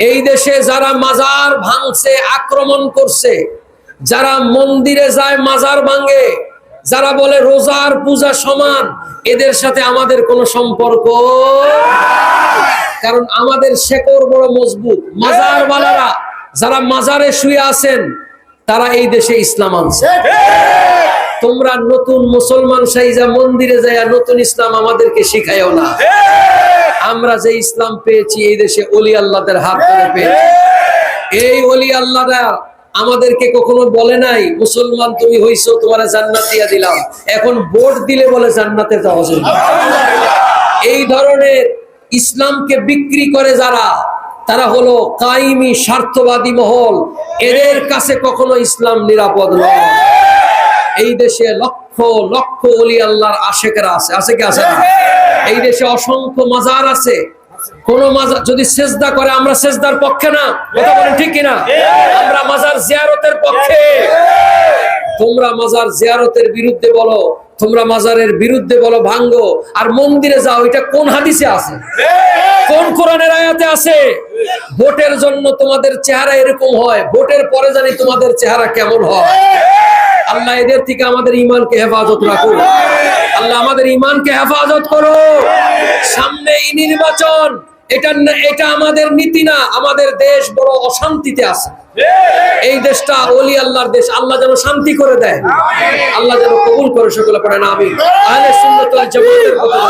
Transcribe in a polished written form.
এই দেশে যারা মাজার ভাঙছে, আক্রমণ করছে, যারা মন্দিরে যায় মাজার ভাঙে, যারা বলে রোজার পূজা সমান, এদের সাথে আমাদের কোনো সম্পর্ক, কারণ আমাদের শেকড় বড় মজবুত। মাজারওয়ালারা যারা মাজারে শুয়ে আছেন, তারা এই দেশে ইসলাম আনছে। তোমরা নতুন মুসলমান সাইজা মন্দিরে যায় নতুন ইসলাম আমাদেরকে শিখাইও না। আমরা যে ইসলাম পেয়েছি এই দেশে ওলি আল্লাহদের হাত ধরে পেয়েছি। এই ওলি আল্লাহরা আমাদেরকে কখনো বলে নাই মুসলমান তুমি হইছো, তোমার জান্নাত দিয়া দিলাম, এখন ভোট দিলে বলে জান্নাতে যাওয়া যাবে। এই ধরনের ইসলামকে বিক্রি করে যারা, তারা হলো কায়েমি স্বার্থবাদী মহল। এদের কাছে কখনো ইসলাম নিরাপদ নয়। এই দেশে লক্ষ লক্ষ ওলি আল্লাহর আশেকেরা আছে, আছে কি আছে না? এই দেশে অসংখ্য মাজার আছে। কোন মাজার যদি সেজদা করে, আমরা সেজদার পক্ষে না, কথা বলেন ঠিক কিনা? আমরা মাজার জিয়ারতের পক্ষে। তোমরা মাজার জিয়ারতের বিরুদ্ধে বলো, তোমরা মাজারের বিরুদ্ধে বলো ভাঙ্গো, আর মন্দিরে যাও। এটা কোন হাদিসে আছে? কোন কোরআনের আয়াতে আছে? ভোটের জন্য তোমাদের চেহারা এরকম হয়, ভোটের পরে জানি তোমাদের চেহারা কেমন হয়। আল্লাহ এদের থেকে আমাদের ঈমানকে হেফাজত রাখো। আল্লাহ আমাদের ঈমানকে হেফাজত করো। সামনে নির্বাচন, এটা আমাদের নীতি না। আমাদের দেশ বড় অশান্তিতে আছে। এই দেশটা ওলি আল্লাহর দেশ। আল্লাহ যেন শান্তি করে দেয়, আল্লাহ যেন কবুল করে। সকলে পড়েন আমিন। আহলে সুন্নাত ওয়াল জামাতের কথা।